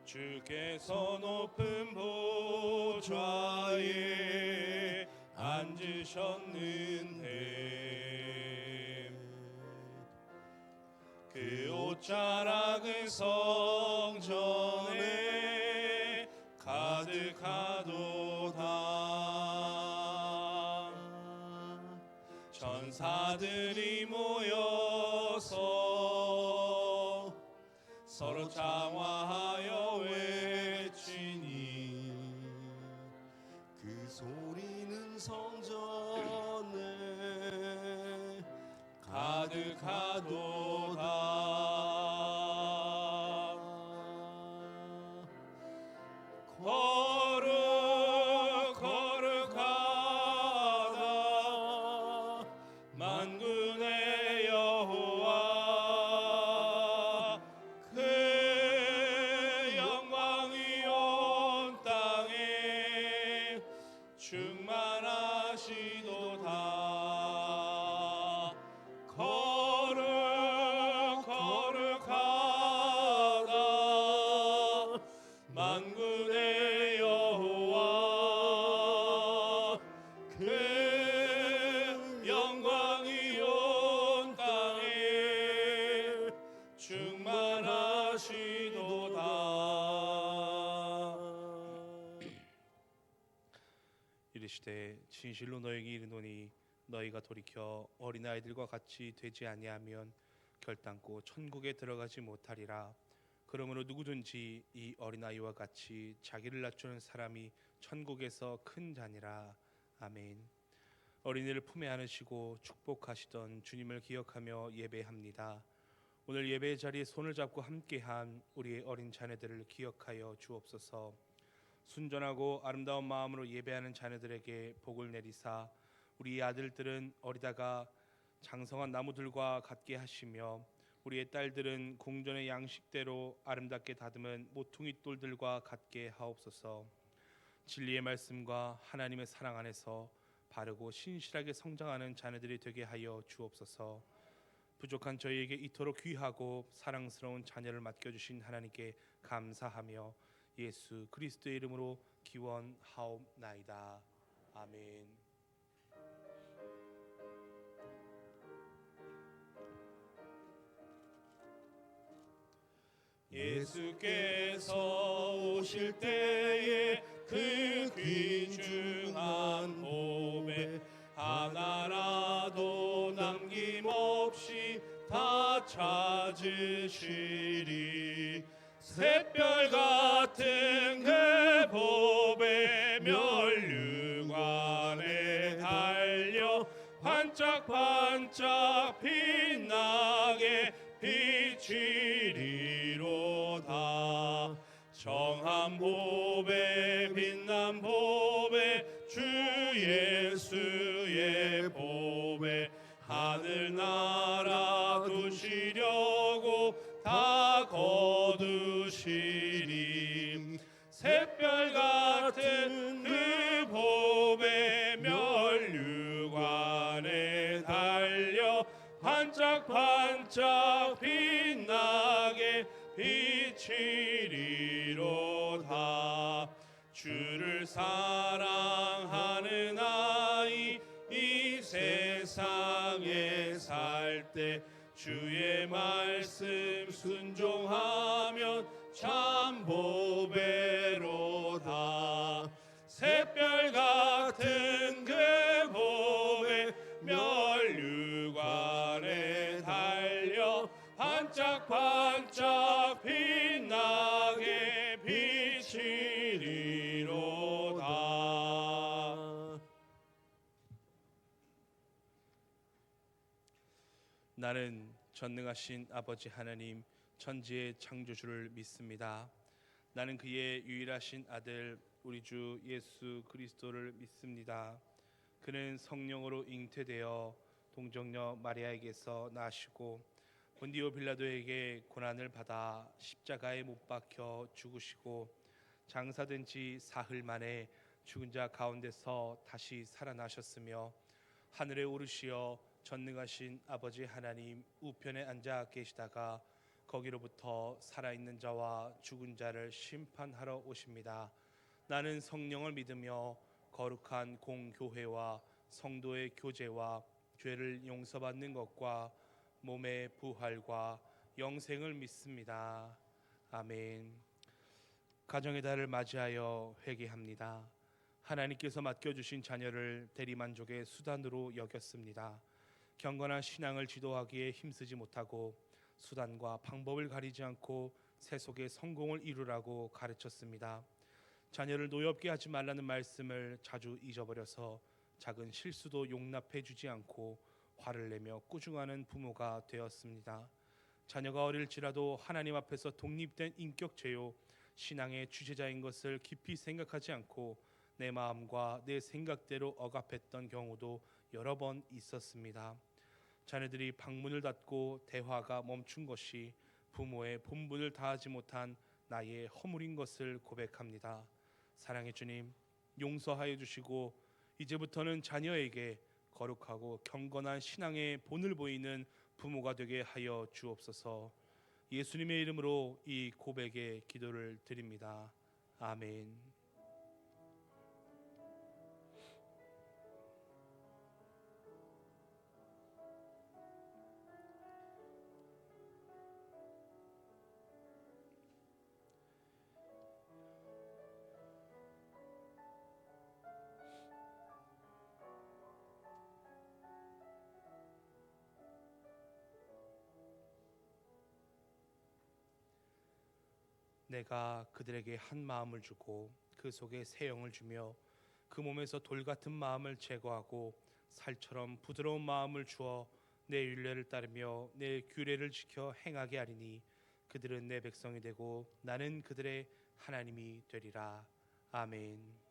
주께서 높은 보좌에 앉으셨는데 그 옷자락은 성전에 가득하도다. 천사들이 모여서 서로 장화하여 외치니 그 소리는 성전에 가득하도다. 거룩하다 만군의 여호와, 그 영광이 온 땅에 충만하시도다. 거룩하다 만군의 여호와, 그 영광이 온 땅에 충만하시도다. 이르시되 진실로 너에게 이르노니 너희가 돌이켜 어린아이들과 같이 되지 아니하면 결단코 천국에 들어가지 못하리라. 그러므로 누구든지 이 어린아이와 같이 자기를 낮추는 사람이 천국에서 큰 자니라. 아멘. 어린이를 품에 안으시고 축복하시던 주님을 기억하며 예배합니다. 오늘 예배의 자리에 손을 잡고 함께한 우리의 어린 자녀들을 기억하여 주옵소서. 순전하고 아름다운 마음으로 예배하는 자녀들에게 복을 내리사 우리 아들들은 어리다가 장성한 나무들과 같게 하시며 우리의 딸들은 궁전의 양식대로 아름답게 다듬은 모퉁이 돌들과 같게 하옵소서. 진리의 말씀과 하나님의 사랑 안에서 바르고 신실하게 성장하는 자녀들이 되게 하여 주옵소서. 부족한 저희에게 이토록 귀하고 사랑스러운 자녀를 맡겨주신 하나님께 감사하며 예수 그리스도의 이름으로 기원하옵나이다. 아멘. 예수께서 오실 때에 그 귀중한 몸에 하나라도 남김없이 다 찾으시리. 샛별 같은 그 보배 면류관에 달려 반짝반짝 빛나게 비치리로다. 정한 보배 빛난 보배 주 예수의 보배 하늘나라 두시려고 다 거두시리. 샛별 같은 그 보배 면류관에 달려 반짝반짝 빛나게 비치리로다. 주를 사랑하는 아이 이 세상에 살 때 주의 말씀 순종하면 참 보배로다. 샛별 같은 그 보배 면류관에 달려 반짝반짝 빛나게 비치리로다. 나는 전능하신 아버지 하나님 천지의 창조주를 믿습니다. 나는 그의 유일하신 아들 우리 주 예수 그리스도를 믿습니다. 그는 성령으로 잉태되어 동정녀 마리아에게서 나시고 본디오 빌라도에게 고난을 받아 십자가에 못 박혀 죽으시고 장사된 지 사흘 만에 죽은 자 가운데서 다시 살아나셨으며 하늘에 오르시어 전능하신 아버지 하나님 우편에 앉아 계시다가 거기로부터 살아있는 자와 죽은 자를 심판하러 오십니다. 나는 성령을 믿으며 거룩한 공교회와 성도의 교제와 죄를 용서받는 것과 몸의 부활과 영생을 믿습니다. 아멘. 가정의 달을 맞이하여 회개합니다. 하나님께서 맡겨주신 자녀를 대리만족의 수단으로 여겼습니다. 경건한 신앙을 지도하기에 힘쓰지 못하고 수단과 방법을 가리지 않고 세속의 성공을 이루라고 가르쳤습니다. 자녀를 노엽게 하지 말라는 말씀을 자주 잊어버려서 작은 실수도 용납해 주지 않고 화를 내며 꾸중하는 부모가 되었습니다. 자녀가 어릴지라도 하나님 앞에서 독립된 인격체요 신앙의 주체자인 것을 깊이 생각하지 않고 내 마음과 내 생각대로 억압했던 경우도 여러 번 있었습니다. 자녀들이 방문을 닫고 대화가 멈춘 것이 부모의 본분을 다하지 못한 나의 허물인 것을 고백합니다. 사랑의 주님, 용서하여 주시고 이제부터는 자녀에게 거룩하고 경건한 신앙의 본을 보이는 부모가 되게 하여 주옵소서. 예수님의 이름으로 이 고백의 기도를 드립니다. 아멘. 내가 그들에게 한 마음을 주고 그 속에 새 영을 주며 그 몸에서 돌 같은 마음을 제거하고 살처럼 부드러운 마음을 주어 내 율례를 따르며 내 규례를 지켜 행하게 하리니 그들은 내 백성이 되고 나는 그들의 하나님이 되리라. 아멘.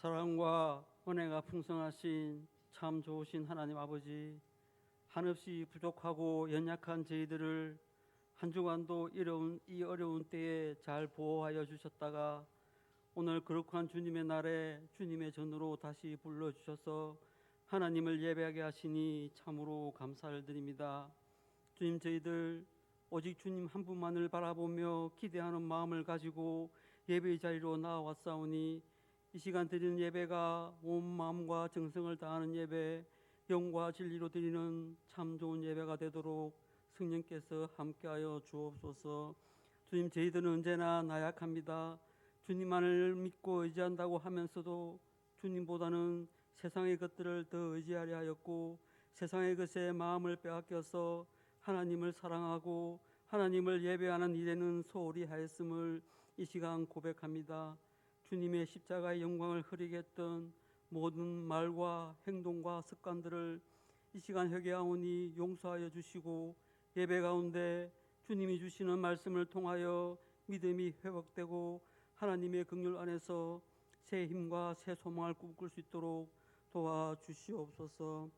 사랑과 은혜가 풍성하신 참 좋으신 하나님 아버지, 한없이 부족하고 연약한 저희들을 한 주간도 이 어려운 때에 잘 보호하여 주셨다가 오늘 거룩한 주님의 날에 주님의 전으로 다시 불러주셔서 하나님을 예배하게 하시니 참으로 감사를 드립니다. 주님, 저희들 오직 주님 한 분만을 바라보며 기대하는 마음을 가지고 예배의 자리로 나아왔사오니 이 시간 드리는 예배가 온 마음과 정성을 다하는 예배, 영과 진리로 드리는 참 좋은 예배가 되도록 성령께서 함께하여 주옵소서. 주님, 저희들은 언제나 나약합니다. 주님만을 믿고 의지한다고 하면서도 주님보다는 세상의 것들을 더 의지하려 하였고 세상의 것에 마음을 빼앗겨서 하나님을 사랑하고 하나님을 예배하는 일에는 소홀히 하였음을 이 시간 고백합니다. 주님의 십자가의 영광을 흐리게 했던 모든 말과 행동과 습관들을 이 시간 회개하오니 용서하여 주시고 예배 가운데 주님이 주시는 말씀을 통하여 믿음이 회복되고 하나님의 긍휼 안에서 새 힘과 새 소망을 꿈꿀 수 있도록 도와주시옵소서.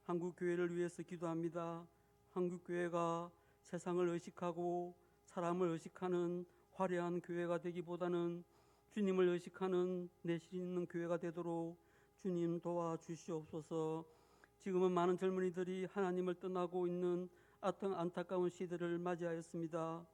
한국교회를 위해서 기도합니다. 한국교회가 세상을 의식하고 사람을 의식하는 화려한 교회가 되기보다는 주님을 의식하는 내실 있는 교회가 되도록 주님 도와주시옵소서. 지금은 많은 젊은이들이 하나님을 떠나고 있는 안타까운 시대를 맞이하였습니다.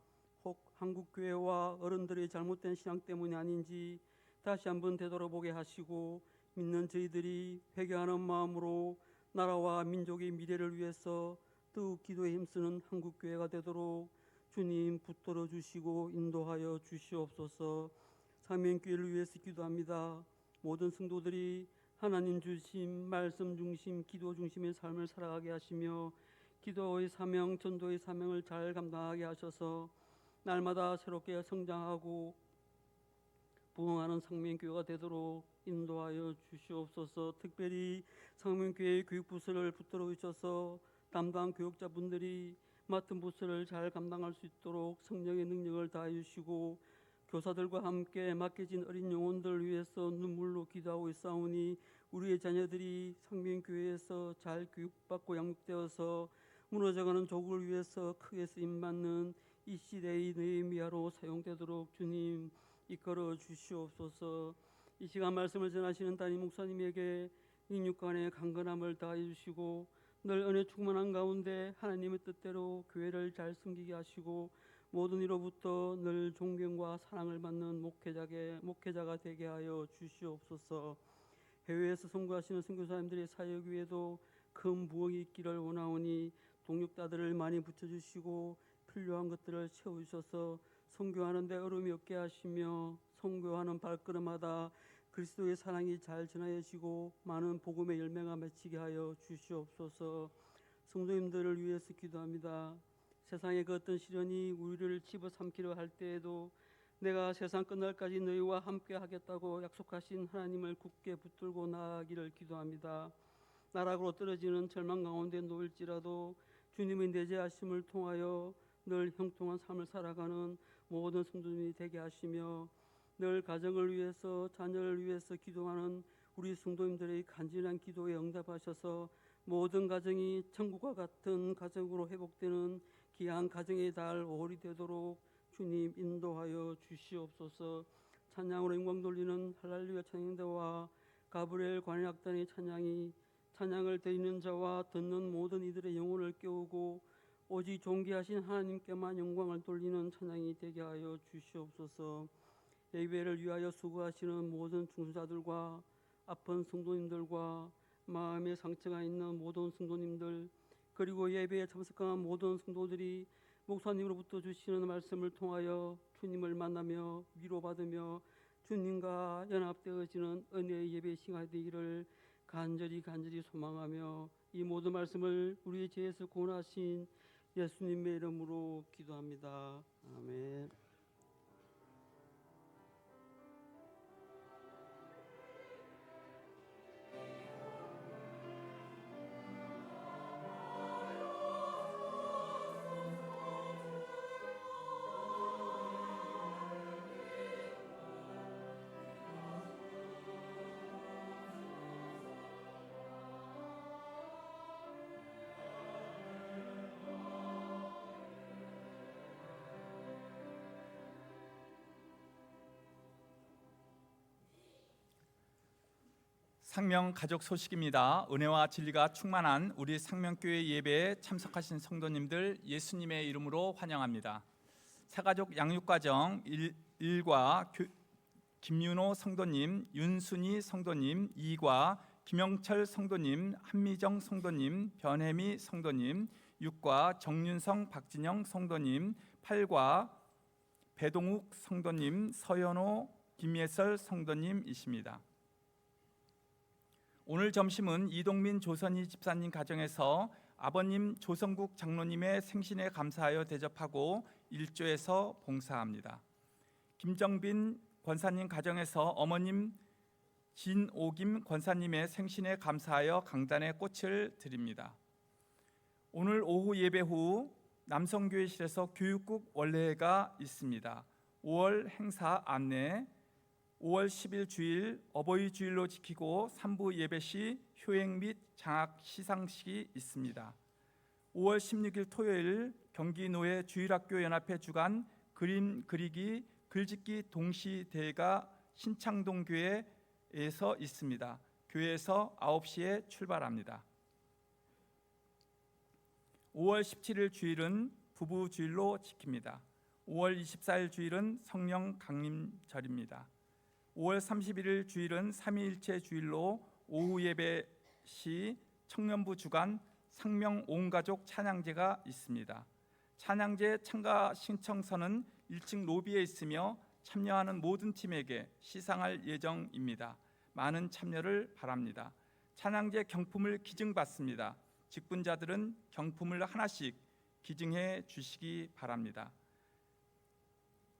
혹 한국교회와 어른들의 잘못된 신앙 때문이 아닌지 다시 한번 되돌아보게 하시고 믿는 저희들이 회개하는 마음으로 나라와 민족의 미래를 위해서 더욱 기도에 힘쓰는 한국교회가 되도록 주님 붙들어 주시고 인도하여 주시옵소서. 사명교회를 위해서 기도합니다. 모든 성도들이 하나님 주신 말씀 중심, 기도 중심의 삶을 살아가게 하시며 기도의 사명, 전도의 사명을 잘 감당하게 하셔서 날마다 새롭게 성장하고 부흥하는 상명교회가 되도록 인도하여 주시옵소서. 특별히 상명교회 교육부서를 붙들어 주셔서 담당 교육자분들이 맡은 부서를 잘 감당할 수 있도록 성령의 능력을 다해 주시고 교사들과 함께 맡겨진 어린 영혼들을 위해서 눈물로 기도하고 있사오니 우리의 자녀들이 상명교회에서 잘 교육받고 양육되어서 무너져가는 조국을 위해서 크게 쓰임받는 이 시대의 느헤미야로 사용되도록 주님 이끌어 주시옵소서. 이 시간 말씀을 전하시는 담임 목사님에게 인육간의 강건함을 다해 주시고 늘 은혜 충만한 가운데 하나님의 뜻대로 교회를 잘 섬기게 하시고 모든 이로부터 늘 존경과 사랑을 받는 목회자가 되게 하여 주시옵소서. 해외에서 선교하시는 선교사님들의 사역 위에도 큰 부흥이 있기를 원하오니 동력자들을 많이 붙여주시고 필요한 것들을 채워주셔서 선교하는 데 어려움이 없게 하시며 선교하는 발걸음마다 그리스도의 사랑이 잘 전하여지고 많은 복음의 열매가 맺히게 하여 주시옵소서. 성도님들을 위해서 기도합니다. 세상의 그 어떤 시련이 우리를 집어삼키려 할 때에도 내가 세상 끝날까지 너희와 함께 하겠다고 약속하신 하나님을 굳게 붙들고 나아가기를 기도합니다. 나락으로 떨어지는 절망 가운데 놓일지라도 주님의 내재하심을 통하여 늘 형통한 삶을 살아가는 모든 성도님이 되게 하시며 늘 가정을 위해서 자녀를 위해서 기도하는 우리 성도님들의 간절한 기도에 응답하셔서 모든 가정이 천국과 같은 가정으로 회복되는 귀한 가정의 달 5월이 되도록 주님 인도하여 주시옵소서. 찬양으로 영광 돌리는 할렐루야 찬양대와 가브리엘 관현악단의 찬양을 드리는 자와 듣는 모든 이들의 영혼을 깨우고 오직 존귀하신 하나님께만 영광을 돌리는 찬양이 되게 하여 주시옵소서. 예배를 위하여 수고하시는 모든 중수자들과 아픈 성도님들과 마음의 상처가 있는 모든 성도님들 그리고 예배에 참석한 모든 성도들이 목사님으로부터 주시는 말씀을 통하여 주님을 만나며 위로받으며 주님과 연합되어지는 은혜의 예배 시간이 되기를 간절히 소망하며 이 모든 말씀을 우리의 죄에서 구원하신 예수님의 이름으로 기도합니다. 아멘. 상명 가족 소식입니다. 은혜와 진리가 충만한 우리 상명교회 예배에 참석하신 성도님들 예수님의 이름으로 환영합니다. 새가족 양육과정 1과 김윤호 성도님, 윤순희 성도님, 2과 김영철 성도님, 한미정 성도님, 변혜미 성도님, 6과 정윤성 박진영 성도님, 8과 배동욱 성도님, 서현호 김예설 성도님이십니다. 오늘 점심은 이동민 조선희 집사님 가정에서 아버님 조성국 장로님의 생신에 감사하여 대접하고 일조에서 봉사합니다. 김정빈 권사님 가정에서 어머님 진오김 권사님의 생신에 감사하여 강단에 꽃을 드립니다. 오늘 오후 예배 후 남성교회실에서 교육국 원례회가 있습니다. 5월 행사 안내, 5월 10일 주일 어버이 주일로 지키고 3부 예배 시 효행 및 장학 시상식이 있습니다. 5월 16일 토요일 경기노예 주일학교연합회 주관 그림 그리기 글짓기 동시대회가 신창동 교회에서 있습니다. 교회에서 9시에 출발합니다. 5월 17일 주일은 부부 주일로 지킵니다. 5월 24일 주일은 성령 강림절입니다. 5월 31일 주일은 삼위일체 주일로 오후 예배 시 청년부 주관 상명 온 가족 찬양제가 있습니다. 찬양제 참가 신청서는 1층 로비에 있으며 참여하는 모든 팀에게 시상할 예정입니다. 많은 참여를 바랍니다. 찬양제 경품을 기증받습니다. 직분자들은 경품을 하나씩 기증해 주시기 바랍니다.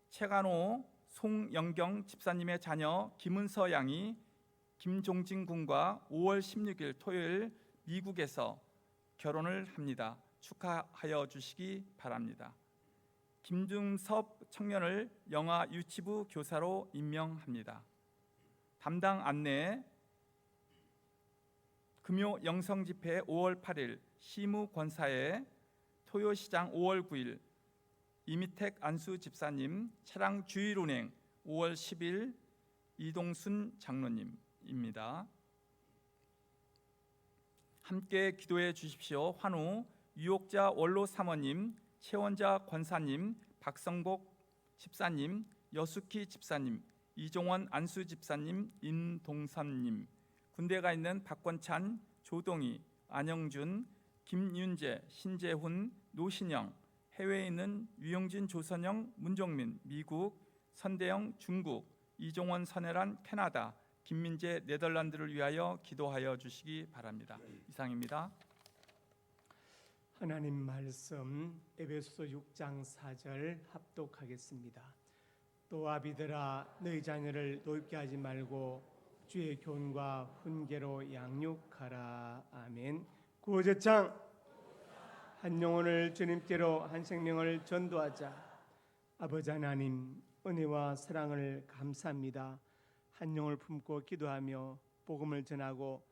최간호 송영경 집사님의 자녀 김은서 양이 김종진 군과 5월 16일 토요일 미국에서 결혼을 합니다. 축하하여 주시기 바랍니다. 김중섭 청년을 영아 유치부 교사로 임명합니다. 담당 안내 금요 영성집회 5월 8일 시무권사회 토요시장 5월 9일 이미택 안수 집사님 차량 주일운행 5월 10일 이동순 장로님입니다. 함께 기도해 주십시오. 환우 유옥자 원로 사모님, 최원자 권사님, 박성복 집사님, 여수키 집사님, 이종원 안수 집사님, 임동선님, 군대가 있는 박권찬, 조동희, 안영준, 김윤재, 신재훈, 노신영, 해외에 있는 유영진, 조선영, 문종민, 미국, 선대영, 중국, 이종원, 선혜란, 캐나다, 김민재, 네덜란드를 위하여 기도하여 주시기 바랍니다. 이상입니다. 하나님 말씀 에베소서 6장 4절 합독하겠습니다. 또 아비들아 너희 자녀를 노엽게 하지 말고 주의 교훈과 훈계로 양육하라. 아멘. 구호제창 한 영혼을 주님께로 한 생명을 전도하자. 아버지 하나님 은혜와 사랑을 감사합니다. 한 영혼을 품고 기도하며 복음을 전하고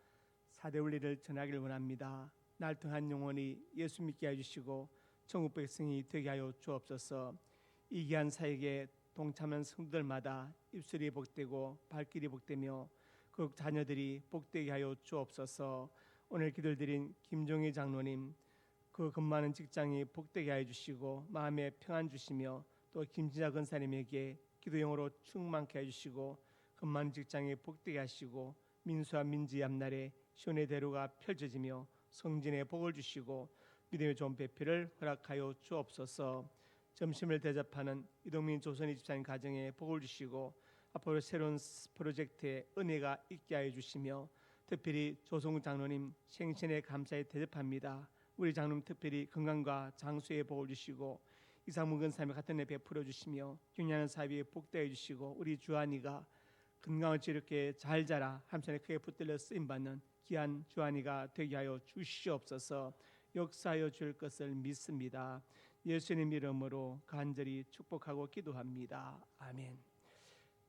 사대 원리를 전하기를 원합니다. 날통한 영혼이 예수 믿게 해주시고 천국 백성이 되게 하여 주옵소서. 이 귀한 사역에 동참한 성도들마다 입술이 복되고 발길이 복되며 그 자녀들이 복되게 하여 주옵소서. 오늘 기도를 드린 김종희 장로님 그 근무하는 직장이 복되게 하여 주시고 마음에 평안 주시며 또 김진자 권사님에게 기도용으로 충만케 해주시고 근무하는 직장이 복되게 하시고 민수와 민지 앞날에 시온의 대로가 펼쳐지며 성진의 복을 주시고 믿음의 좋은 배필을 허락하여 주옵소서. 점심을 대접하는 이동민 조선희 집사님 가정에 복을 주시고 앞으로 새로운 프로젝트에 은혜가 있게 하여 주시며 특별히 조성국 장로님 생신에 감사에 대접합니다. 우리 장로님 특별히 건강과 장수의 복을 주시고 이상문 권사님 같은 애 베풀어 주시며 격려하는 사위에 복되어 주시고 우리 주한이가 건강을 지렇게 잘 자라 함선에 크게 붙들려 쓰임받는 귀한 주한이가 되게 하여 주시옵소서. 역사하여 줄 것을 믿습니다. 예수님 이름으로 간절히 축복하고 기도합니다. 아멘.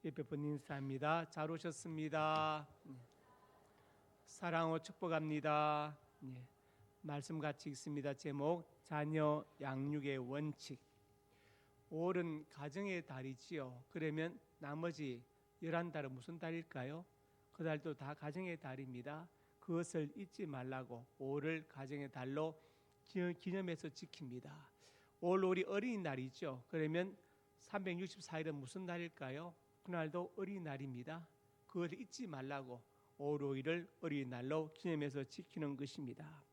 예배분 인사합니다. 잘 오셨습니다. 사랑으로 축복합니다. 말씀 같이 읽습니다. 제목 자녀 양육의 원칙. 5월은 가정의 달이지요. 그러면 나머지 11달은 무슨 달일까요? 그달도 다 가정의 달입니다. 그것을 잊지 말라고 5월을 가정의 달로 기념해서 지킵니다. 5월 우리 어린이날이죠. 그러면 364일은 무슨 날일까요? 그날도 어린이날입니다. 그걸 잊지 말라고 5월 5일을 어린이날로 기념해서 지키는 것입니다.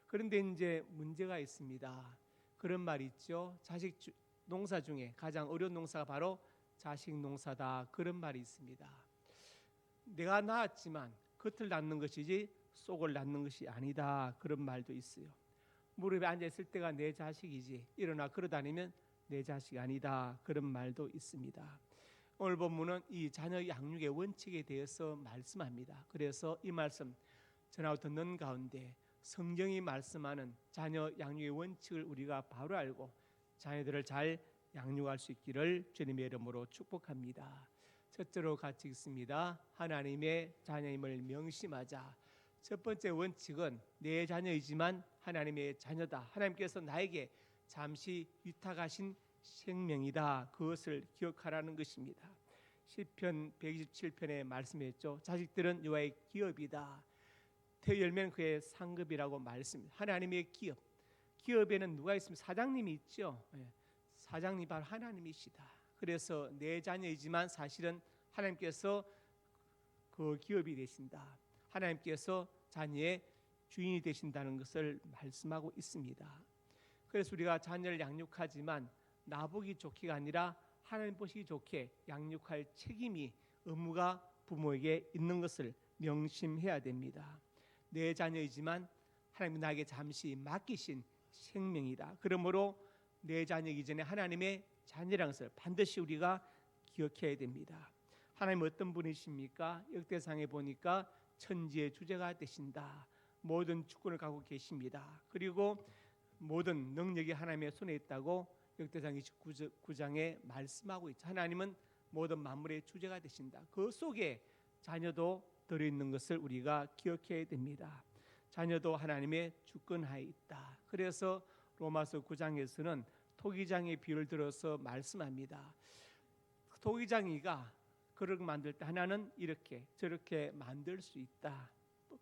그런데 이제 문제가 있습니다. 그런 말 있죠. 자식 농사 중에 가장 어려운 농사가 바로 자식 농사다. 그런 말이 있습니다. 내가 낳았지만 겉을 낳는 것이지 속을 낳는 것이 아니다. 그런 말도 있어요. 무릎에 앉아 있을 때가 내 자식이지 일어나 걸어다니면 내 자식이 아니다. 그런 말도 있습니다. 오늘 본문은 이 자녀 양육의 원칙에 대해서 말씀합니다. 그래서 이 말씀 전하고 듣는 가운데 성경이 말씀하는 자녀 양육의 원칙을 우리가 바로 알고 자녀들을 잘 양육할 수 있기를 주님의 이름으로 축복합니다. 첫째로 같이 읽습니다. 하나님의 자녀임을 명심하자. 첫 번째 원칙은 내 자녀이지만 하나님의 자녀다. 하나님께서 나에게 잠시 위탁하신 생명이다. 그것을 기억하라는 것입니다. 시편 127편에 말씀했죠. 자식들은 여호와의 기업이다. 태열면 그의 상급이라고 말씀합니다. 하나님의 기업. 기업에는 누가 있습니까? 사장님이 있죠. 사장님 바로 하나님이시다. 그래서 내 자녀이지만 사실은 하나님께서 그 기업이 되신다. 하나님께서 자녀의 주인이 되신다는 것을 말씀하고 있습니다. 그래서 우리가 자녀를 양육하지만 나보기 좋기가 아니라 하나님 보시기 좋게 양육할 책임이 의무가 부모에게 있는 것을 명심해야 됩니다. 내 자녀이지만 하나님이 나에게 잠시 맡기신 생명이다. 그러므로 내 자녀이기 전에 하나님의 자녀라는 것을 반드시 우리가 기억해야 됩니다. 하나님 어떤 분이십니까? 역대상에 보니까 천지의 주제가 되신다. 모든 주권을 갖고 계십니다. 그리고 모든 능력이 하나님의 손에 있다고 역대상 29장에 말씀하고 있죠. 하나님은 모든 만물의 주제가 되신다. 그 속에 자녀도 들어있는 것을 우리가 기억해야 됩니다. 자녀도 하나님의 주권하에 있다. 그래서 로마서 9장에서는 토기장의 비유를 들어서 말씀합니다. 토기장이가 그릇 만들 때 하나는 이렇게 저렇게 만들 수 있다.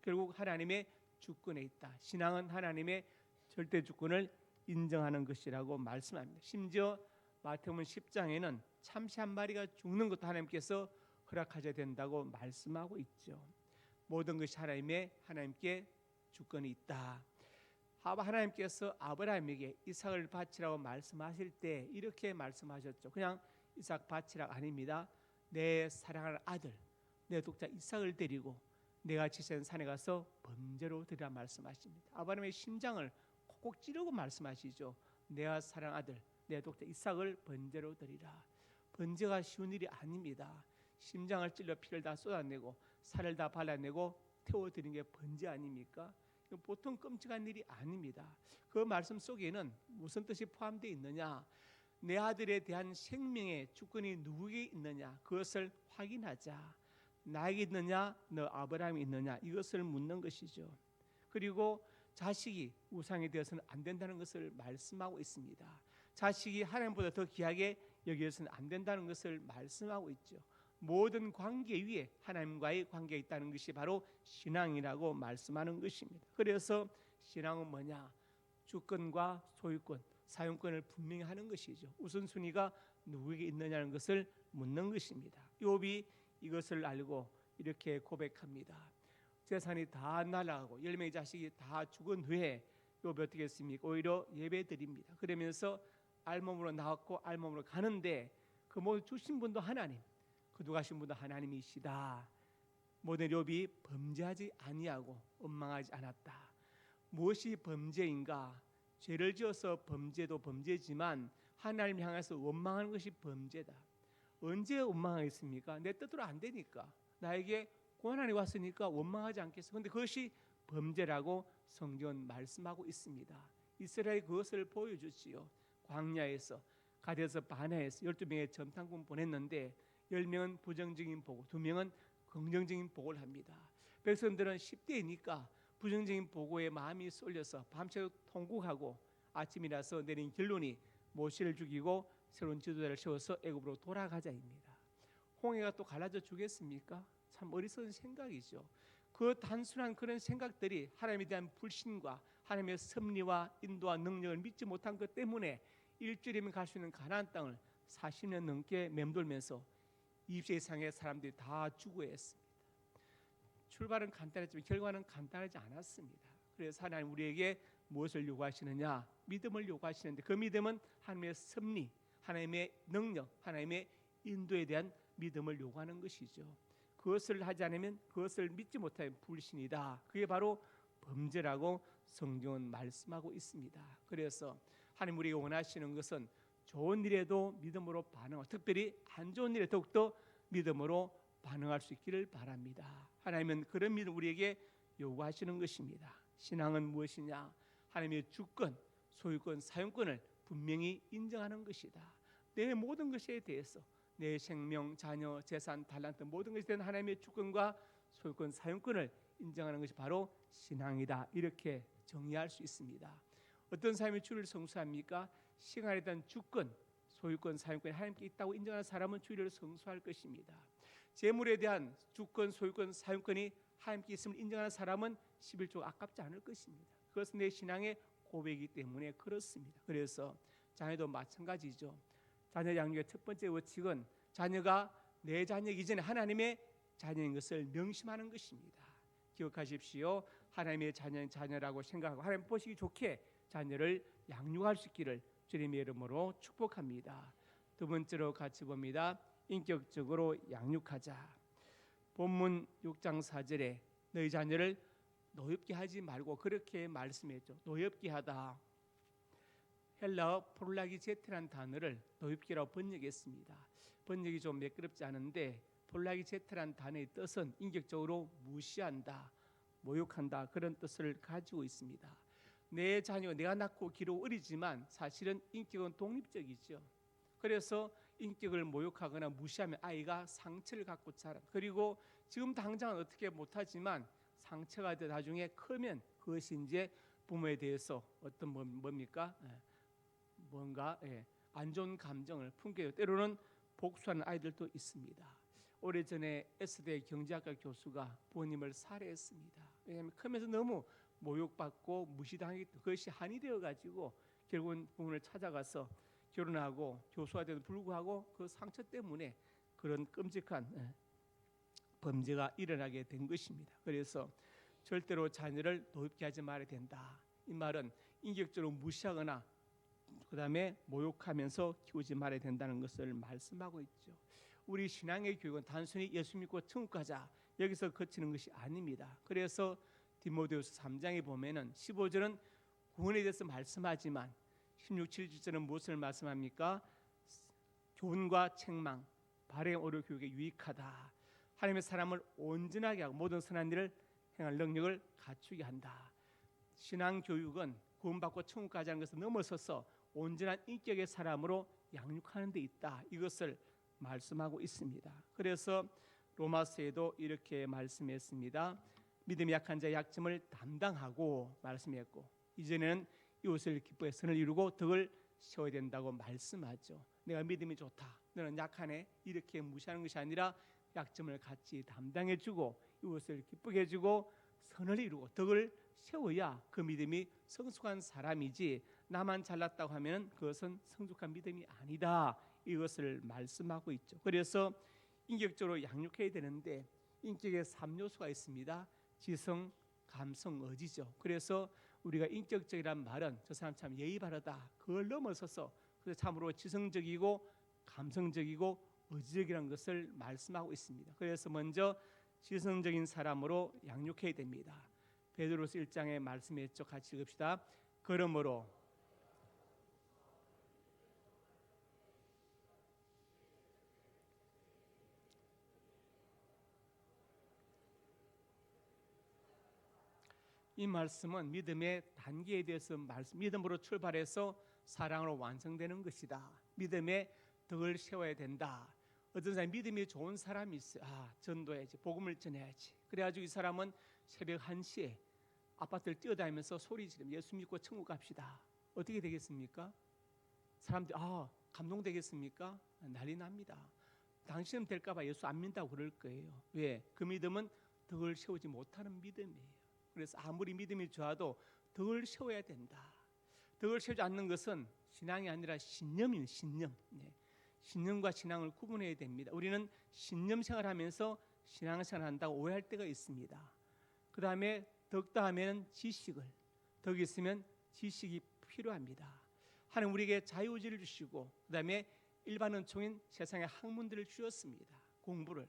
결국 하나님의 주권에 있다. 신앙은 하나님의 절대 주권을 인정하는 것이라고 말씀합니다. 심지어 마태복음 10장에는 참새 한 마리가 죽는 것도 하나님께서 허락하셔야 된다고 말씀하고 있죠. 모든 것이 하나님께 주권이 있다. 하나님께서 아브라함에게 이삭을 바치라고 말씀하실 때 이렇게 말씀하셨죠. 그냥 이삭 바치라 아닙니다. 내 사랑하는 아들, 내 독자 이삭을 데리고 내가 지시한 산에 가서 번제로 드리라 말씀하십니다. 아브라함의 심장을 콕콕 찌르고 말씀하시죠. 내가 사랑하는 아들, 내 독자 이삭을 번제로 드리라. 번제가 쉬운 일이 아닙니다. 심장을 찔러 피를 다 쏟아내고 살을 다 발라내고 태워드리는 게 번제 아닙니까? 보통 끔찍한 일이 아닙니다. 그 말씀 속에는 무슨 뜻이 포함되어 있느냐? 내 아들에 대한 생명의 주권이 누구에게 있느냐? 그것을 확인하자. 나에게 있느냐? 너 아브라함이 있느냐? 이것을 묻는 것이죠. 그리고 자식이 우상이 되어서는 안 된다는 것을 말씀하고 있습니다. 자식이 하나님보다 더 귀하게 여겨서는 안 된다는 것을 말씀하고 있죠. 모든 관계 위에 하나님과의 관계가 있다는 것이 바로 신앙이라고 말씀하는 것입니다. 그래서 신앙은 뭐냐? 주권과 소유권, 사용권을 분명히 하는 것이죠. 우선순위가 누구에게 있느냐는 것을 묻는 것입니다. 욥이 이것을 알고 이렇게 고백합니다. 재산이 다 날아가고 10명의 자식이 다 죽은 후에 욥이 어떻게 했습니까? 오히려 예배드립니다. 그러면서 알몸으로 나왔고 알몸으로 가는데 그 모든 주신 분도 하나님, 거두가신 분도 하나님이시다. 모든 욥이 범죄하지 아니하고 원망하지 않았다. 무엇이 범죄인가? 죄를 지어서 범죄도 범죄지만 하나님 향해서 원망하는 것이 범죄다. 언제 원망하겠습니까? 내 뜻대로 안 되니까. 나에게 고난이 왔으니까 원망하지 않겠어. 그런데 그것이 범죄라고 성경은 말씀하고 있습니다. 이스라엘이 그것을 보여주지요. 광야에서 가데스 바네에서 12명의 전탐꾼 보냈는데 10명은 부정적인 보고 2명은 긍정적인 보고를 합니다. 백성들은 10대이니까 부정적인 보고에 마음이 쏠려서 밤새도록 통곡하고 아침이라서 내린 결론이 모세를 죽이고 새로운 지도자를 세워서 애굽으로 돌아가자입니다. 홍해가 또 갈라져 주겠습니까? 참 어리석은 생각이죠. 그 단순한 그런 생각들이 하나님에 대한 불신과 하나님의 섭리와 인도와 능력을 믿지 못한 것 때문에 일주일이면 갈 수 있는 가나안 땅을 40년 넘게 맴돌면서 20세 이상의 사람들이 다 죽어했습니다. 출발은 간단했지만 결과는 간단하지 않았습니다. 그래서 하나님 우리에게 무엇을 요구하시느냐? 믿음을 요구하시는데 그 믿음은 하나님의 섭리, 하나님의 능력, 하나님의 인도에 대한 믿음을 요구하는 것이죠. 그것을 하지 않으면 그것을 믿지 못하는 불신이다. 그게 바로 범죄라고 성경은 말씀하고 있습니다. 그래서 하나님 우리가 원하시는 것은 좋은 일에도 믿음으로 반응하고 특별히 안 좋은 일에 더욱더 믿음으로 반응할 수 있기를 바랍니다. 하나님은 그런 믿음 우리에게 요구하시는 것입니다. 신앙은 무엇이냐? 하나님의 주권, 소유권, 사용권을 분명히 인정하는 것이다. 내 모든 것에 대해서 내 생명, 자녀, 재산, 달란트 모든 것에 대한 하나님의 주권과 소유권, 사용권을 인정하는 것이 바로 신앙이다. 이렇게 정의할 수 있습니다. 어떤 사람이 주를 성수합니까? 시간에 대한 주권, 소유권, 사용권이 하나님께 있다고 인정하는 사람은 주를 성수할 것입니다. 재물에 대한 주권, 소유권, 사용권이 하나님께 있음을 인정하는 사람은 11조가 아깝지 않을 것입니다. 그것은 내 신앙의 고백이기 때문에 그렇습니다. 그래서 자녀도 마찬가지죠. 자녀 양육의 첫 번째 원칙은 자녀가 내 자녀이기 전에 하나님의 자녀인 것을 명심하는 것입니다. 기억하십시오. 하나님의 자녀라고 생각하고 하나님 보시기 좋게 자녀를 양육할 수 있기를 주님의 이름으로 축복합니다. 두 번째로 같이 봅니다. 인격적으로 양육하자. 본문 6장 4절에 너희 자녀를 노엽게 하지 말고 그렇게 말씀했죠. 노엽게 하다. 헬라어 폴라기제트라는 단어를 노엽기라고 번역했습니다. 번역이 좀 매끄럽지 않은데 폴라기제트라는 단어의 뜻은 인격적으로 무시한다, 모욕한다 그런 뜻을 가지고 있습니다. 내 자녀 내가 낳고 기르고 어리지만 사실은 인격은 독립적이죠. 그래서 인격을 모욕하거나 무시하면 아이가 상처를 갖고 자라. 그리고 지금 당장은 어떻게 못하지만 상처가 돼 나중에 크면 그것이 이제 부모에 대해서 어떤 뭡니까? 뭔가 안 좋은 감정을 품게 되고 때로는 복수하는 아이들도 있습니다. 오래전에 S대 경제학과 교수가 부모님을 살해했습니다. 왜냐하면 크면서 너무 모욕받고 무시당하기 때문에 그것이 한이 되어가지고 결국은 부모를 찾아가서 결혼하고 교수가 돼도 불구하고 그 상처 때문에 그런 끔찍한 범죄가 일어나게 된 것입니다. 그래서 절대로 자녀를 노엽게 하지 말아야 된다. 이 말은 인격적으로 무시하거나 그다음에 모욕하면서 키우지 말아야 된다는 것을 말씀하고 있죠. 우리 신앙의 교육은 단순히 예수 믿고 천국 가자 여기서 그치는 것이 아닙니다. 그래서 디모데후서 3장에 보면은 15절은 구원에 대해서 말씀하지만 16, 17절은 무엇을 말씀합니까? 교훈과 책망, 바르게 옳은 교육에 유익하다. 하나님의 사람을 온전하게 하고 모든 선한 일을 행할 능력을 갖추게 한다. 신앙 교육은 구원받고 천국 가자는 것을 넘어서서 온전한 인격의 사람으로 양육하는 데 있다. 이것을 말씀하고 있습니다. 그래서 로마서에도 이렇게 말씀했습니다. 믿음이 약한 자의 약점을 담당하고 말씀했고 이제는 이웃을 기뻐해 선을 이루고 덕을 세워야 된다고 말씀하죠. 내가 믿음이 좋다, 너는 약하네 이렇게 무시하는 것이 아니라 약점을 같이 담당해주고 이웃을 기쁘게 해주고 선을 이루고 덕을 세워야 그 믿음이 성숙한 사람이지 나만 잘났다고 하면 그것은 성숙한 믿음이 아니다. 이것을 말씀하고 있죠. 그래서 인격적으로 양육해야 되는데 인격에 3요소가 있습니다. 지성, 감성, 의지죠. 그래서 우리가 인격적이란 말은 저 사람 참 예의 바르다. 그걸 넘어서서 그래서 참으로 지성적이고 감성적이고 의지적이라는 것을 말씀하고 있습니다. 그래서 먼저 지성적인 사람으로 양육해야 됩니다. 베드로서 1장에 말씀했죠. 같이 읽읍시다. 그러므로 이 말씀은 믿음의 단계에 대해서 믿음으로 출발해서 사랑으로 완성되는 것이다. 믿음의 덕을 세워야 된다. 어떤 사람이 믿음이 좋은 사람이 있어요. 전도해야지, 복음을 전해야지. 그래가지고 이 사람은 새벽 1시에 아파트를 뛰어다니면서 소리 지르면 예수 믿고 천국 갑시다. 어떻게 되겠습니까? 사람들이 감동되겠습니까? 난리 납니다. 당신은 될까봐 예수 안 믿는다고 그럴 거예요. 왜? 그 믿음은 덕을 세우지 못하는 믿음이에요. 그래서 아무리 믿음이 좋아도 덕을 세워야 된다. 덕을 세우지 않는 것은 신앙이 아니라 신념이에요. 신념. 네. 신념과 신앙을 구분해야 됩니다. 우리는 신념 생활하면서 신앙생활 한다고 오해할 때가 있습니다. 그 다음에 덕 다음에는 지식을, 덕이 있으면 지식이 필요합니다. 하나님 우리에게 자유의지를 주시고 그 다음에 일반 은총인 세상의 학문들을 주셨습니다. 공부를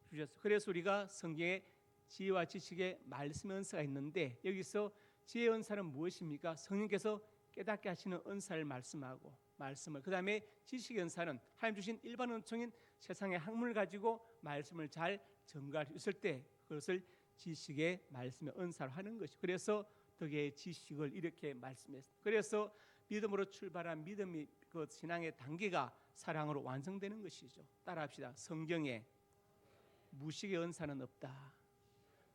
주셨어요. 그래서 우리가 성경에 지혜와 지식의 말씀의 은사가 있는데 여기서 지혜의 은사는 무엇입니까? 성령께서 깨닫게 하시는 은사를 말씀하고 말씀을, 그 다음에 지식의 은사는 하나님 주신 일반 은총인 세상의 학문을 가지고 말씀을 잘 전가할 수 있을 때 그것을 지식의 말씀의 은사로 하는 것이. 그래서 덕의 지식을 이렇게 말씀했습니다. 그래서 믿음으로 출발한 믿음이 그 신앙의 단계가 사랑으로 완성되는 것이죠. 따라합시다. 성경에 무식의 은사는 없다.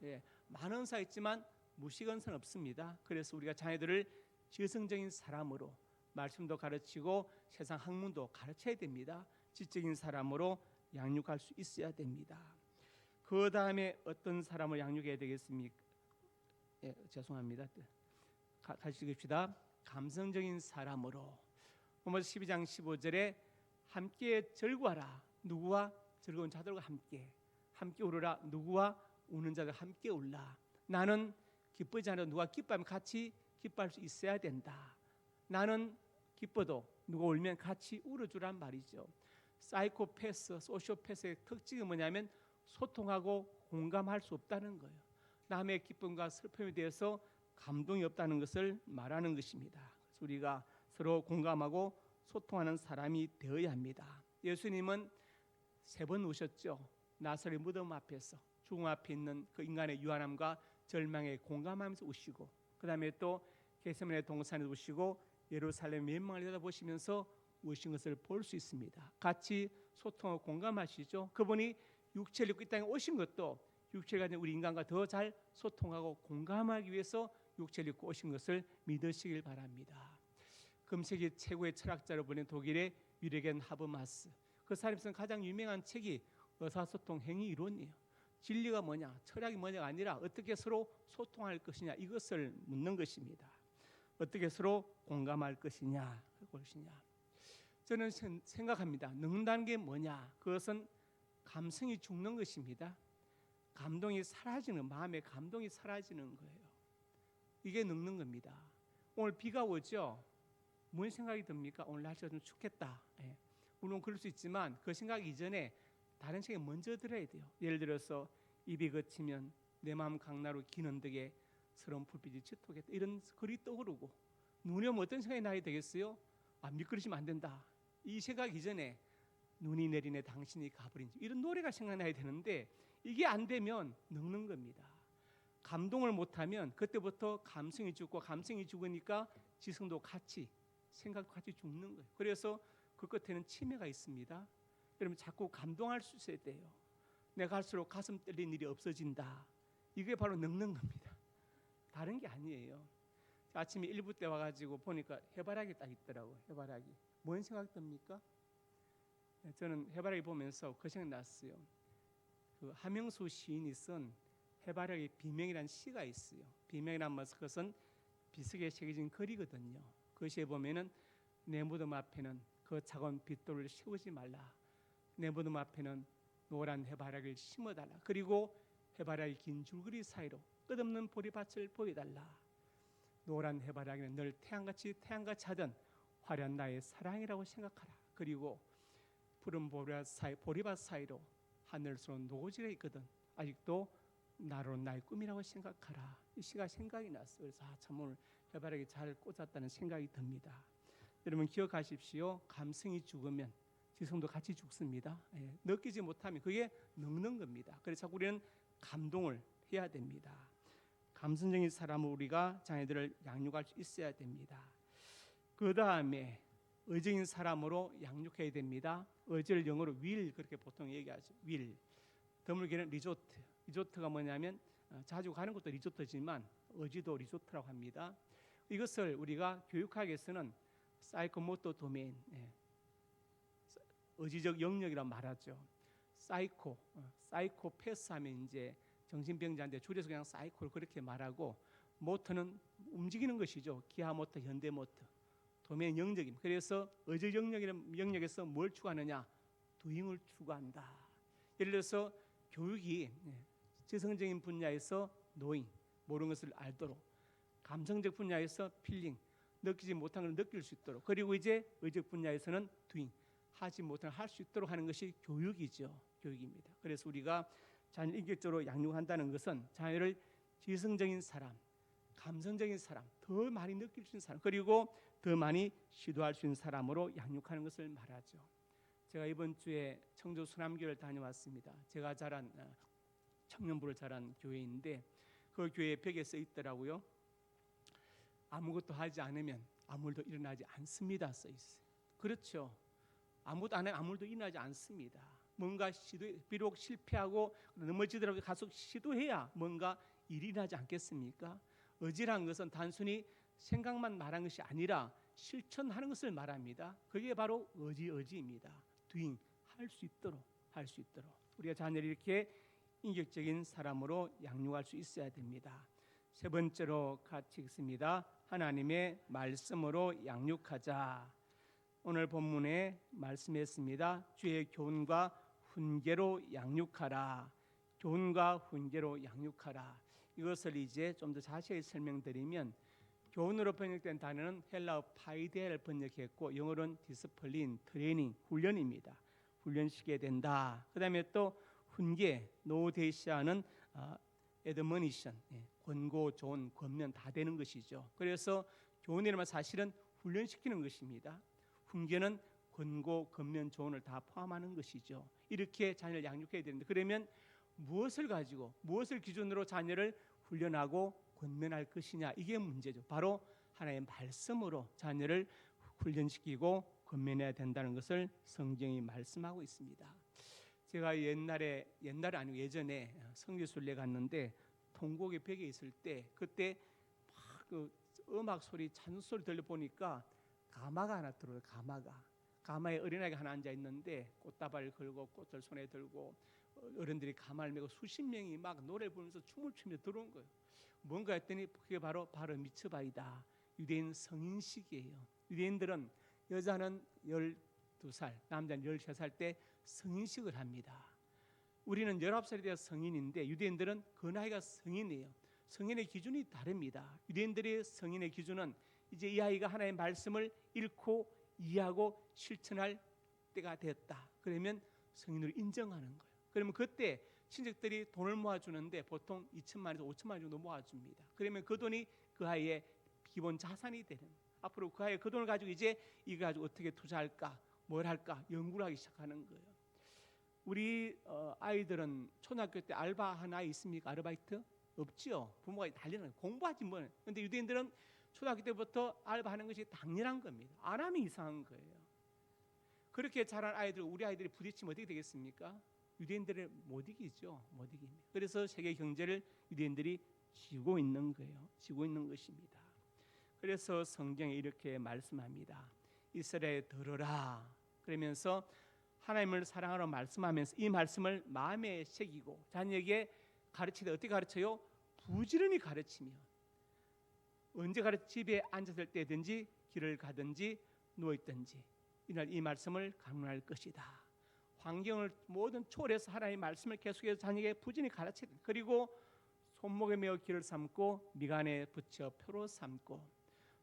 예, 많은 은사 있지만 무식의 은사는 없습니다. 그래서 우리가 자녀들을 지성적인 사람으로 말씀도 가르치고 세상 학문도 가르쳐야 됩니다. 지적인 사람으로 양육할 수 있어야 됩니다. 그 다음에 어떤 사람을 양육해야 되겠습니까? 예, 죄송합니다. 같이 읽읍시다. 감성적인 사람으로. 로마서 12장 15절에 함께 즐거워하라. 누구와? 즐거운 자들과 함께 울으라. 누구와? 우는 자들 함께 울라. 나는 기쁘지 않아도 누가 기뻐하면 같이 기뻐할 수 있어야 된다. 나는 기뻐도 누가 울면 같이 울어주란 말이죠. 사이코패스, 소시오패스의 특징이 뭐냐면 소통하고 공감할 수 없다는 거예요. 남의 기쁨과 슬픔에 대해서 감동이 없다는 것을 말하는 것입니다. 그래서 우리가 서로 공감하고 소통하는 사람이 되어야 합니다. 예수님은 3번 우셨죠. 나사렛 무덤 앞에서 죽음 앞에 있는 그 인간의 유한함과 절망에 공감하면서 우시고, 그 다음에 또 겟세마네 동산에 우시고 예루살렘 멸망을 내다보시면서 우신 것을 볼 수 있습니다. 같이 소통하고 공감하시죠. 그분이 육체를 입고 이 땅에 오신 것도 육체를 가진 우리 인간과 더 잘 소통하고 공감하기 위해서 육체를 입고 오신 것을 믿으시길 바랍니다. 금세기 최고의 철학자로 불린 독일의 유르겐 하버마스, 그 사람이 쓴 가장 유명한 책이 의사소통 행위 이론이에요. 진리가 뭐냐, 철학이 뭐냐가 아니라 어떻게 서로 소통할 것이냐, 이것을 묻는 것입니다. 어떻게 서로 공감할 것이냐. 저는 생각합니다. 늙는다는 게 뭐냐? 그것은 감성이 죽는 것입니다. 감동이 사라지는, 마음의 감동이 사라지는 거예요. 이게 늙는 겁니다. 오늘 비가 오죠? 무슨 생각이 듭니까? 오늘 날씨가 좀 춥겠다. 예. 물론 그럴 수 있지만 그 생각 이전에 다른 생각이 먼저 들어야 돼요. 예를 들어서 입이 거치면 내 마음 강나루 기는 덕에 서러운 불빛이 짙어겠다. 이런 글이 떠오르고, 눈이 오면 어떤 생각이 나야 되겠어요? 아, 미끄러지면 안 된다. 이 생각 이전에 눈이 내리네 당신이 가버린, 이런 노래가 생각나야 되는데 이게 안 되면 늙는 겁니다. 감동을 못하면 그때부터 감성이 죽고, 감성이 죽으니까 지성도 같이, 생각도 같이 죽는 거예요. 그래서 그 끝에는 치매가 있습니다. 여러분 자꾸 감동할 수 있어야 돼요. 내가 갈수록 가슴 떨리는 일이 없어진다. 이게 바로 늙는 겁니다. 다른 게 아니에요. 아침에 1부 때 와가지고 보니까 해바라기 딱 있더라고요. 해바라기. 뭔 생각 듭니까? 저는 해바라기 보면서 그 생각 났어요. 그 하명수 시인이 쓴 해바라기 비명이라는 시가 있어요. 비명이란 것은 그것은 비석에 새겨진 글이거든요. 그 시에 보면은 내 무덤 앞에는 그 차가운 빗돌을 세우지 말라. 내 무덤 앞에는 노란 해바라기를 심어달라. 그리고 해바라기 긴 줄거리 사이로 끝없는 보리밭을 보여달라. 노란 해바라기는 늘 태양같이 하던 화려한 나의 사랑이라고 생각하라. 그리고 푸른 보리밭 사이로 하늘스러운 노고지가 있거든. 아직도 나로 나의 꿈이라고 생각하라. 이 시가 생각이 났어요. 그래서 참 오늘 해바라기 잘 꽂았다는 생각이 듭니다. 여러분 기억하십시오. 감성이 죽으면 지성도 같이 죽습니다. 예, 느끼지 못하면 그게 늙는 겁니다. 그래서 우리는 감동을 해야 됩니다. 감성적인 사람을 우리가 자녀들을 양육할 수 있어야 됩니다. 그 다음에 의적인 사람으로 양육해야 됩니다. 의지를 영어로 will 그렇게 보통 얘기하죠. will. 드물게는 리조트. 리조트가 뭐냐면 자주 가는 것도 리조트지만 의지도 리조트라고 합니다. 이것을 우리가 교육학에서는 사이코모터 도메인, 의지적 영역이라고 말하죠. 사이코패스하면 이제 정신병자인데 줄여서 그냥 사이코를 그렇게 말하고, 모터는 움직이는 것이죠. 기아 모터, 현대 모터. 도면 영역입니다. 그래서 의적 영역에서 뭘 추구하느냐? 도잉을 추구한다. 예를 들어서 교육이 지성적인 분야에서 노잉, 모르는 것을 알도록, 감성적 분야에서 필링, 느끼지 못한 걸 느낄 수 있도록, 그리고 이제 의적 분야에서는 doing, 하지 못한 걸 할 수 있도록 하는 것이 교육이죠. 교육입니다. 그래서 우리가 자녀를 인격적으로 양육한다는 것은 자녀를 지성적인 사람, 감성적인 사람, 더 많이 느낄 수 있는 사람, 그리고 더 많이 시도할 수 있는 사람으로 양육하는 것을 말하죠. 제가 이번 주에 청주 수남교회를 다녀왔습니다. 제가 자란 청년부를 자란 교회인데, 그 교회 벽에 써 있더라고요. 아무것도 하지 않으면 아무 일도 일어나지 않습니다. 써 있어요. 그렇죠. 아무것도 안 하면 아무 일도 일어나지 않습니다. 뭔가 비록 실패하고 넘어지더라도 계속 시도해야 뭔가 일이 일어나지 않겠습니까? 의지란 것은 단순히 생각만 말한 것이 아니라 실천하는 것을 말합니다. 그게 바로 의지입니다. doing, 할 수 있도록 우리가 자녀를 이렇게 인격적인 사람으로 양육할 수 있어야 됩니다. 세 번째로 같이 읽습니다. 하나님의 말씀으로 양육하자. 오늘 본문에 말씀했습니다. 주의 교훈과 훈계로 양육하라. 교훈과 훈계로 양육하라. 이것을 이제 좀 더 자세히 설명드리면, 교훈으로 번역된 단어는 헬라어 파이데를 번역했고, 영어로는 디스플린, 트레이닝, 훈련입니다. 훈련시켜야 된다. 그 다음에 또 훈계, 노데시아는 에드머니션, 권고, 조언, 권면 다 되는 것이죠. 그래서 교훈이라면 사실은 훈련시키는 것입니다. 훈계는 권고, 권면, 조언을 다 포함하는 것이죠. 이렇게 자녀를 양육해야 되는데, 그러면 무엇을 가지고, 무엇을 기준으로 자녀를 훈련하고 권면할 것이냐, 이게 문제죠. 바로 하나의 말씀으로 자녀를 훈련시키고 권면해야 된다는 것을 성경이 말씀하고 있습니다. 제가 예전에 성지순례 갔는데 통곡의 벽에 있을 때, 그때 막 그 음악 소리, 찬소리 들려보니까 가마가 하나 들어요. 가마에 어린아이가 하나 앉아 있는데 꽃다발을 걸고 꽃을 손에 들고 어른들이 가마를 메고 수십 명이 막 노래 부르면서 춤을 추며 들어온 거예요. 뭔가 했더니 그게 바로 미츠바이다. 유대인 성인식이에요. 유대인들은 여자는 12살, 남자는 13살 때 성인식을 합니다. 우리는 19살이 되어 성인인데 유대인들은 그 나이가 성인이에요. 성인의 기준이 다릅니다. 유대인들의 성인의 기준은 이제 이 아이가 하나님의 말씀을 읽고 이해하고 실천할 때가 됐다. 그러면 성인으로 인정하는 거예요. 그러면 그때 친척들이 돈을 모아주는데 보통 2천만 원에서 5천만 원 정도 모아줍니다. 그러면 그 돈이 그 아이의 기본 자산이 되는 거예요. 앞으로 그 아이가 그 돈을 가지고 이제 이거 가지고 어떻게 투자할까, 뭘 할까 연구를 하기 시작하는 거예요. 우리 아이들은 초등학교 때 알바한 아이 있습니까? 아르바이트? 없지요. 부모가 난리는 공부하지 뭐. 근데 유대인들은 초등학교 때부터 알바하는 것이 당연한 겁니다. 안 하면 이상한 거예요. 그렇게 자란 아이들, 우리 아이들이 부딪히면 어떻게 되겠습니까? 유대인들을 못 이기죠. 못 이깁니다. 그래서 세계 경제를 유대인들이 쥐고 있는 거예요. 쥐고 있는 것입니다. 그래서 성경에 이렇게 말씀합니다. 이스라엘 들으라. 그러면서 하나님을 사랑하러 말씀하면서 이 말씀을 마음에 새기고 자녀에게 가르치되 어떻게 가르쳐요? 부지런히 가르치며 언제 집에 앉았을 때든지 길을 가든지 누워있든지 이날 이 말씀을 강론할 것이다. 환경을 모든 초월해서 하나님의 말씀을 계속해서 자녀에게 부지런히 가르치다. 그리고 손목에 메어 길을 삼고 미간에 붙여 표로 삼고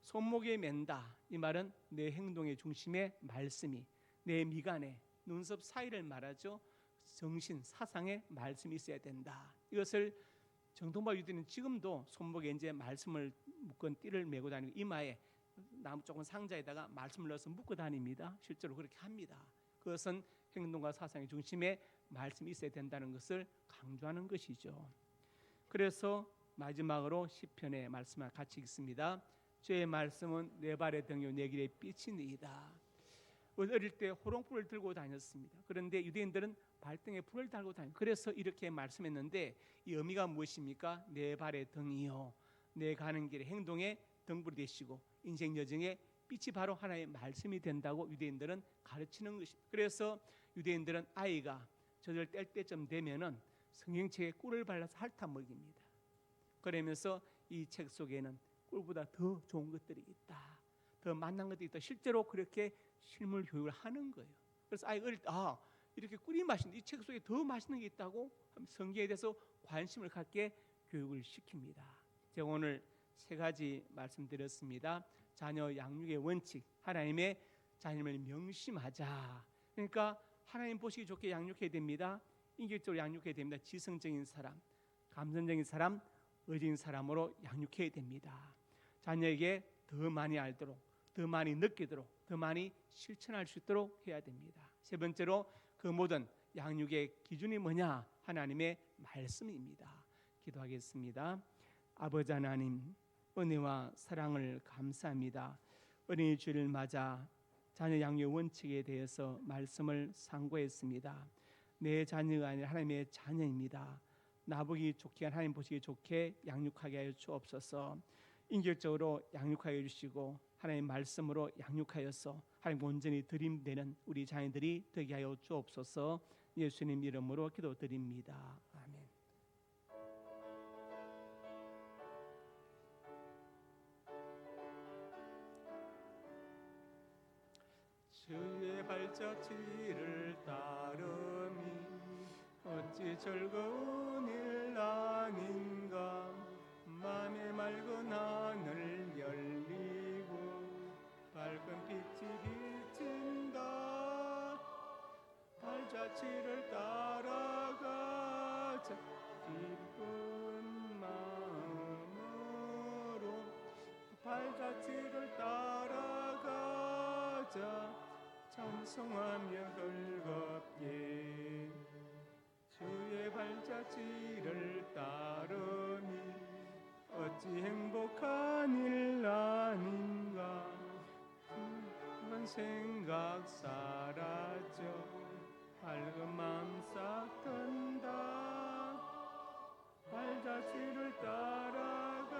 손목에 맨다. 이 말은 내 행동의 중심에 말씀이 내 미간에 눈썹 사이를 말하죠. 정신, 사상에 말씀이 있어야 된다. 이것을 정통파 유대인은 지금도 손목에 이제 말씀을 묶은 띠를 메고 다니고 이마에 나무 조금 상자에다가 말씀을 넣어서 묶고 다닙니다. 실제로 그렇게 합니다. 그것은 행동과 사상의 중심에 말씀이 있어야 된다는 것을 강조하는 것이죠. 그래서 마지막으로 시편의 말씀을 같이 읽습니다. 주의 말씀은 내 발의 등이요 내 길의 빛이니이다. 어릴 때 호롱불을 들고 다녔습니다. 그런데 유대인들은 발등에 불을 달고 다니고 그래서 이렇게 말씀했는데 이 의미가 무엇입니까? 내 발의 등이요 내 가는 길의 행동에 등불이 되시고 인생 여정에 빛이 바로 하나의 말씀이 된다고 유대인들은 가르치는 것입니다. 그래서 유대인들은 아이가 저들 뗄 때쯤 되면은 성경책에 꿀을 발라서 핥아 먹입니다. 그러면서 이 책 속에는 꿀보다 더 좋은 것들이 있다, 더 만난 것들이 있다. 실제로 그렇게 실물 교육을 하는 거예요. 그래서 아이가 어릴 때 이렇게 꿀이 맛있는, 이 책 속에 더 맛있는 게 있다고 성경에 대해서 관심을 갖게 교육을 시킵니다. 제가 오늘 3가지 말씀드렸습니다. 자녀 양육의 원칙, 하나님의 자녀를 명심하자. 그러니까 하나님 보시기 좋게 양육해야 됩니다. 인격적으로 양육해야 됩니다. 지성적인 사람, 감성적인 사람, 의적인 사람으로 양육해야 됩니다. 자녀에게 더 많이 알도록, 더 많이 느끼도록, 더 많이 실천할 수 있도록 해야 됩니다. 3번째로 그 모든 양육의 기준이 뭐냐? 하나님의 말씀입니다. 기도하겠습니다. 아버지 하나님, 은혜와 사랑을 감사합니다. 어린이 주일을 맞아 자녀 양육 원칙에 대해서 말씀을 상고했습니다. 내 자녀가 아니라 하나님의 자녀입니다. 나보기 좋게, 하나님 보시기 좋게 양육하게 하여 주옵소서. 인격적으로 양육하여 주시고 하나님 말씀으로 양육하여서 하나님 온전히 드림되는 우리 자녀들이 되게 하여 주옵소서. 예수님 이름으로 기도드립니다. 아멘. 주의 발자취를 따르니 어찌 즐거운 일 아닌가. 맘에 맑은 하늘 열리고 밝은 빛이 비친다. 발자취를 따라가자 기쁜 마음으로. 발자취를 따라가자 찬송하며 즐겁게. 주의 발자취를 따르니 어찌 행복한 일 아닌가. 그런 생각 사라져 밝은 마음 싹 든다. 발자취를 따라가자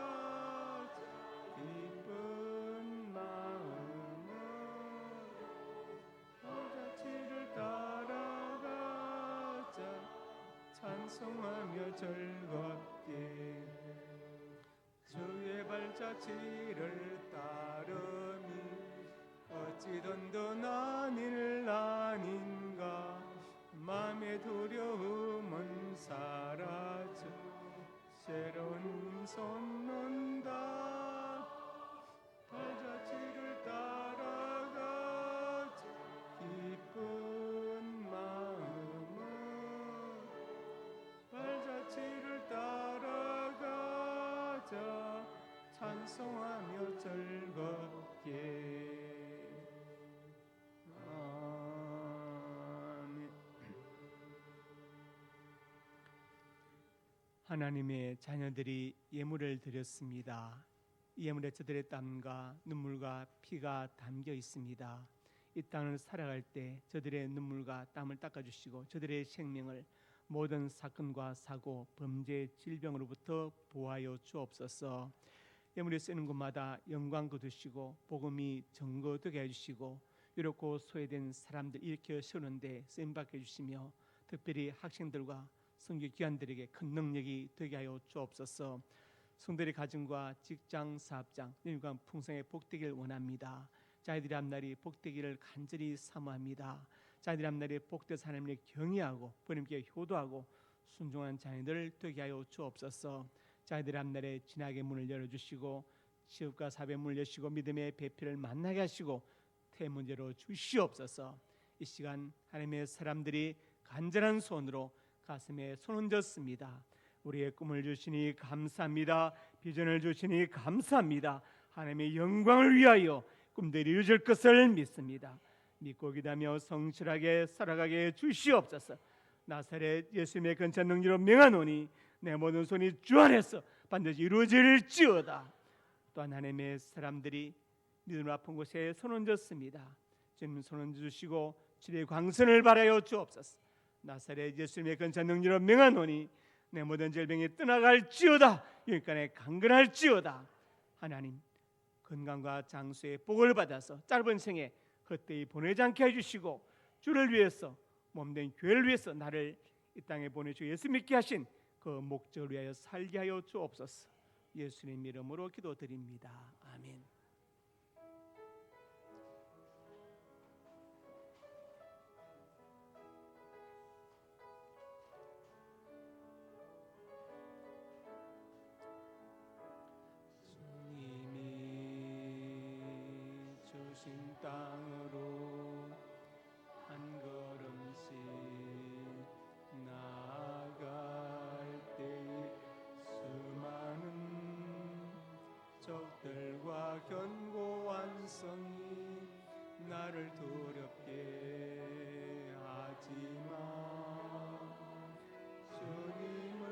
기쁜 마음으로. 발자취를 따라가자 찬송하며 즐겁게. 주의 발자취를 따르니 어찌 든든한 일 아닌가. 맘의 두려움은 사라져 새로운 솟는다. 발자취를 따라가자 기쁜 마음으로. 발자취를 따라가자 찬송하며 즐겁게. 아멘. 하나님의 자녀들이 예물을 드렸습니다. 이 예물에 저들의 땀과 눈물과 피가 담겨 있습니다. 이 땅을 살아갈 때 저들의 눈물과 땀을 닦아주시고 저들의 생명을 모든 사건과 사고, 범죄, 질병으로부터 보호하여 주옵소서. 예물에 쓰는 곳마다 영광 거두시고 복음이 증거되게 해주시고 유롭고 소외된 사람들 일으켜 세우는데 쓰임받게 해주시며 특별히 학생들과 선교기관들에게 큰 능력이 되게 하여 주옵소서. 성도의 가정과 직장, 사업장, 일관 풍성에 복되기를 원합니다. 자녀들의 앞날이 복되기를 간절히 사모합니다. 자녀들의 앞날이 복돼서 하나님을 경외하고 부모님께 효도하고 순종한 자녀들 되게 하여 주옵소서. 자녀들의 앞날에 진학의 문을 열어주시고 취업과 사업의 문을 여시고 믿음의 배필을 만나게 하시고 태문제로 주시옵소서. 이 시간 하나님의 사람들이 간절한 손으로 가슴에 손 얹었습니다. 우리의 꿈을 주시니 감사합니다. 비전을 주시니 감사합니다. 하나님의 영광을 위하여 꿈들이 이루어질 것을 믿습니다. 믿고 기다며 성실하게 살아가게 주시옵소서. 나사렛 예수님의 근처 능력으로 명하노니 내 모든 손이 주 안에서 반드시 이루어질지어다. 또한 하나님의 사람들이 믿음 아픈 곳에 손 얹었습니다. 주님 손 얹으시고 주의 광선을 바라여 주옵소서. 나사렛 예수님의 근처 능력으로 명하노니 내 모든 질병이 떠나갈지어다. 여기까지 강건할지어다. 하나님 건강과 장수의 복을 받아서 짧은 생에 헛되이 보내지 않게 해주시고 주를 위해서 몸된 교회를 위해서 나를 이 땅에 보내주 예수 믿게 하신 그 목적을 위하여 살게 하여 주옵소서. 예수님 이름으로 기도드립니다. 아멘. 주님이 주신 땅으로 한 걸음씩 나아갈 때에 수많은 적들과 견고한 성이 나를 두렵게 하지만 주님을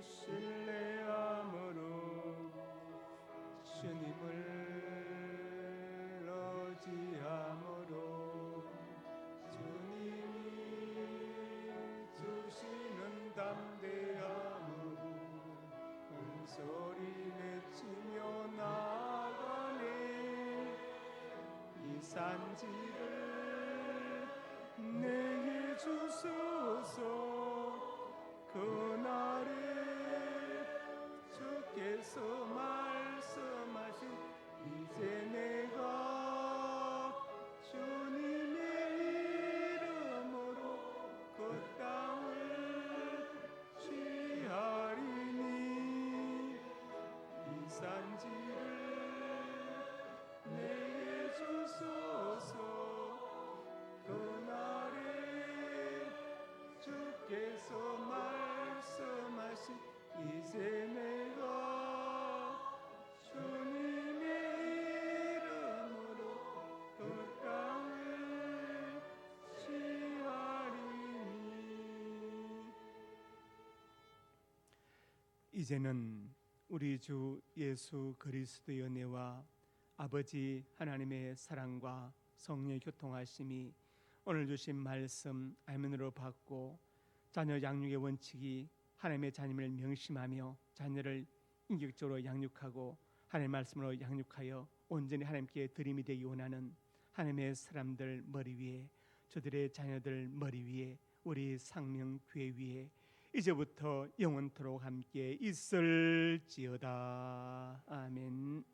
신뢰함으로 주님을 의지함으로 주님이 주시는 담대함으로 큰 소리 내치며 나아가네. 이 산지를 내게 주소서. 그날에 주께서 말씀하신 이제 내가 주님의 이름으로 그 땅을 취하리니 이 산지를 내게 주소서. 그날에 주께서 말씀하신 이제 내가 주님의 이름으로 그 땅을 취하리니. 이제는 우리 주 예수 그리스도의 은혜와 아버지 하나님의 사랑과 성령의 교통하심이 오늘 주신 말씀 아멘으로 받고 자녀 양육의 원칙이 하나님의 자녀를 명심하며 자녀를 인격적으로 양육하고 하나님의 말씀으로 양육하여 온전히 하나님께 드림이 되기 원하는 하나님의 사람들 머리 위에, 저들의 자녀들 머리 위에, 우리 상명교회 위에 이제부터 영원토록 함께 있을지어다. 아멘.